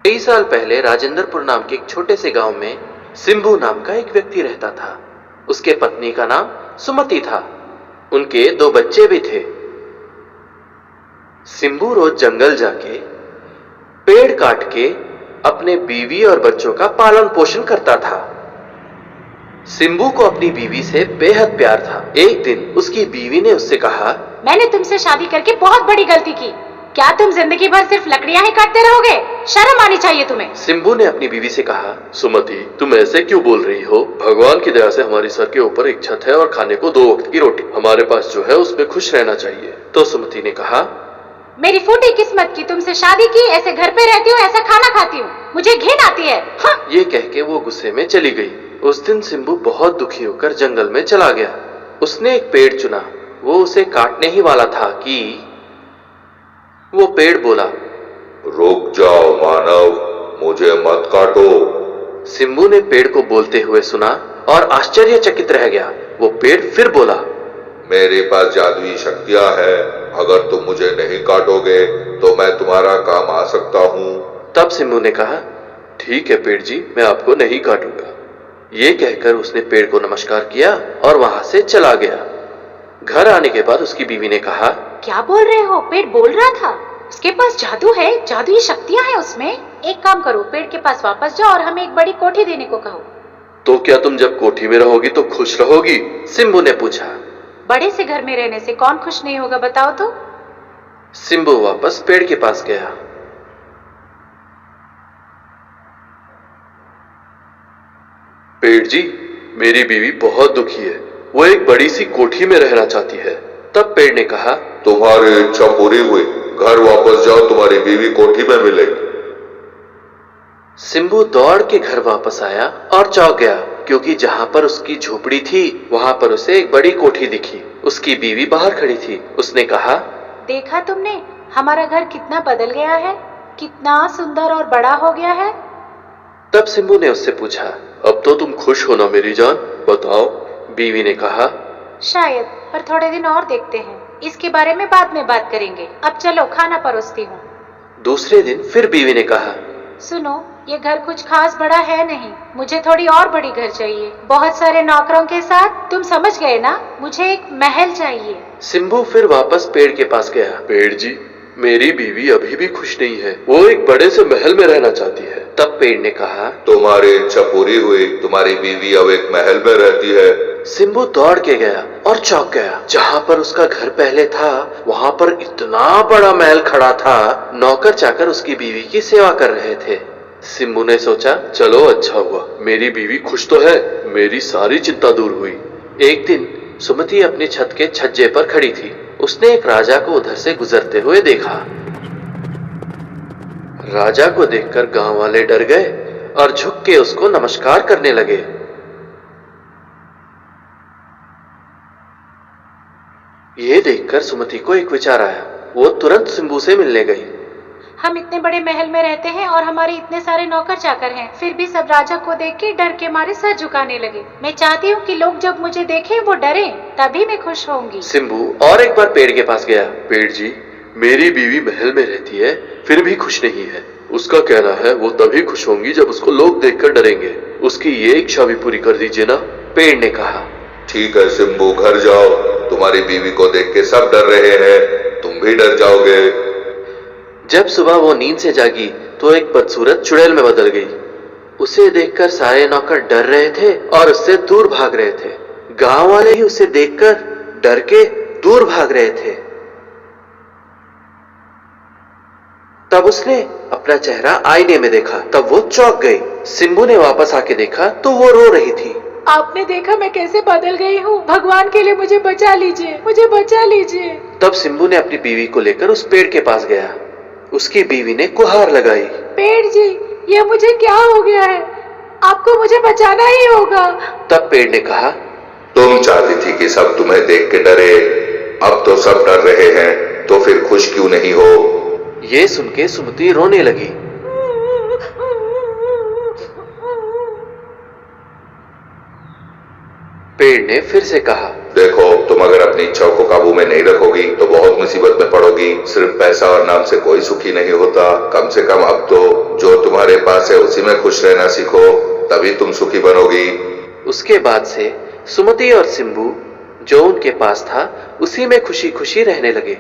कई साल पहले राजेंद्रपुर नाम के एक छोटे से गांव में सिंबू नाम का एक व्यक्ति रहता था। उसके पत्नी का नाम सुमति था। उनके दो बच्चे भी थे। सिंबू रोज जंगल जाके पेड़ काट के अपने बीवी और बच्चों का पालन पोषण करता था। सिंबू को अपनी बीवी से बेहद प्यार था। एक दिन उसकी बीवी ने उससे कहा, मैंने तुमसे शादी करके बहुत बड़ी गलती की। क्या तुम जिंदगी भर सिर्फ लकड़ियां ही काटते रहोगे? शर्म आनी चाहिए तुम्हें। सिंबू ने अपनी बीवी से कहा, सुमति तुम ऐसे क्यों बोल रही हो? भगवान की दया से हमारी सर के ऊपर एक छत है और खाने को 2 वक्त की रोटी। हमारे पास जो है उसमें खुश रहना चाहिए। तो सुमति ने कहा, मेरी फूटी किस्मत की तुमसे शादी की, ऐसे घर पे रहती हूँ, ऐसा खाना खाती हूँ, मुझे घिन आती है। हाँ। ये कह के वो गुस्से में चली गई। उस दिन सिंबू बहुत दुखी होकर जंगल में चला गया। उसने एक पेड़ चुना। वो उसे काटने ही वाला था कि वो पेड़ बोला, रुक जाओ मानव, मुझे मत काटो। सिंबू ने पेड़ को बोलते हुए सुना और आश्चर्यचकित रह गया। वो पेड़ फिर बोला, मेरे पास जादुई शक्तियां हैं, अगर तुम मुझे नहीं काटोगे तो मैं तुम्हारा काम आ सकता हूँ। तब सिंबू ने कहा, ठीक है पेड़ जी, मैं आपको नहीं काटूंगा। ये कहकर उसने पेड़ को नमस्कार किया और वहां से चला गया। घर आने के बाद उसकी बीवी ने कहा, क्या बोल रहे हो? पेड़ बोल रहा था, उसके पास जादू है, जादुई शक्तियां हैं उसमें। एक काम करो, पेड़ के पास वापस जाओ और हमें एक बड़ी कोठी देने को कहो। तो क्या तुम जब कोठी में रहोगी तो खुश रहोगी? सिंबू ने पूछा। बड़े से घर में रहने से कौन खुश नहीं होगा, बताओ तो। सिंबू वापस पेड़ के पास गया। पेड़ जी, मेरी बीवी बहुत दुखी है, वो एक बड़ी सी कोठी में रहना चाहती है। तब पेड़ ने कहा, तुम्हारी इच्छा पूरी हुई, घर वापस जाओ, तुम्हारी बीवी कोठी में मिलेगी। सिंबू दौड़ के घर वापस आया और चौंक गया, क्योंकि जहां पर उसकी झोपड़ी थी वहां पर उसे एक बड़ी कोठी दिखी। उसकी बीवी बाहर खड़ी थी। उसने कहा, देखा तुमने, हमारा घर कितना बदल गया है, कितना सुंदर और बड़ा हो गया है। तब सिंबू ने उससे पूछा, अब तो तुम खुश हो ना मेरी जान, बताओ? बीवी ने कहा, शायद, पर थोड़े दिन और देखते हैं, इसके बारे में बाद में बात करेंगे। अब चलो, खाना परोसती हूँ। दूसरे दिन फिर बीवी ने कहा, सुनो, ये घर कुछ खास बड़ा है नहीं, मुझे थोड़ी और बड़ी घर चाहिए, बहुत सारे नौकरों के साथ। तुम समझ गए ना, मुझे एक महल चाहिए। सिंबू फिर वापस पेड़ के पास गया। पेड़ जी, मेरी बीवी अभी भी खुश नहीं है, वो एक बड़े से महल में रहना चाहती है। तब पेड़ ने कहा, तुम्हारी इच्छा पूरी हुई, तुम्हारी बीवी अब एक महल में रहती है। सिंबू दौड़ के गया और चौंक गया। जहां पर उसका घर पहले था वहां पर इतना बड़ा महल खड़ा था, नौकर चाकर उसकी बीवी की सेवा कर रहे थे। सिंबू ने सोचा, चलो अच्छा हुआ, मेरी बीवी खुश तो है, मेरी सारी चिंता दूर हुई। एक दिन सुमति अपनी छत के छज्जे पर खड़ी थी। उसने एक राजा को उधर से गुजरते हुए देखा। राजा को देखकर गांव वाले डर गए और झुक के उसको नमस्कार करने लगे। ये देखकर सुमति को एक विचार आया। वो तुरंत सिंबू से मिलने गई। हम इतने बड़े महल में रहते हैं और हमारे इतने सारे नौकर चाकर हैं, फिर भी सब राजा को देख के डर के मारे सर झुकाने लगे। मैं चाहती हूँ कि लोग जब मुझे देखें वो डरें, तभी मैं खुश होंगी। सिंबू और एक बार पेड़ के पास गया। पेड़ जी, मेरी बीवी महल में रहती है, फिर भी खुश नहीं है। उसका कहना है वो तभी खुश होंगी जब उसको लोग देखकर डरेंगे। उसकी ये इच्छा भी पूरी कर दीजिए ना। पेड़ ने कहा, ठीक है सिंबू, घर जाओ, तुम्हारी बीवी को देख के सब डर रहे हैं, तुम भी डर जाओगे। जब सुबह वो नींद से जागी तो एक बदसूरत चुड़ैल में बदल गई। उसे देखकर सारे नौकर डर रहे थे और उससे दूर भाग रहे थे। गांव वाले ही उसे देखकर डर के दूर भाग रहे थे। तब उसने अपना चेहरा आईने में देखा। तब वो चौंक गई। सिंबू ने वापस आके देखा तो वो रो रही थी। आपने देखा मैं कैसे बदल गई हूँ? भगवान के लिए मुझे बचा लीजिए, मुझे बचा लीजिए। तब सिंबू ने अपनी बीवी को लेकर उस पेड़ के पास गया। उसकी बीवी ने गुहार लगाई, पेड़ जी, ये मुझे क्या हो गया है? आपको मुझे बचाना ही होगा। तब पेड़ ने कहा, तुम चाहती थी कि सब तुम्हें देख के डरे, अब तो सब डर रहे हैं, तो फिर खुश क्यों नहीं हो? ये सुन के सुमति रोने लगी। पेड़ ने फिर से कहा, देखो, तुम अगर अपनी अपनी इच्छाओं को काबू में नहीं रखोगी तो बहुत मुसीबत में पड़ोगी। सिर्फ पैसा और नाम से कोई सुखी नहीं होता। कम से कम अब तो जो तुम्हारे पास है उसी में खुश रहना सीखो, तभी तुम सुखी बनोगी। उसके बाद से सुमति और सिम्बू जो उनके पास था उसी में खुशी खुशी रहने लगे।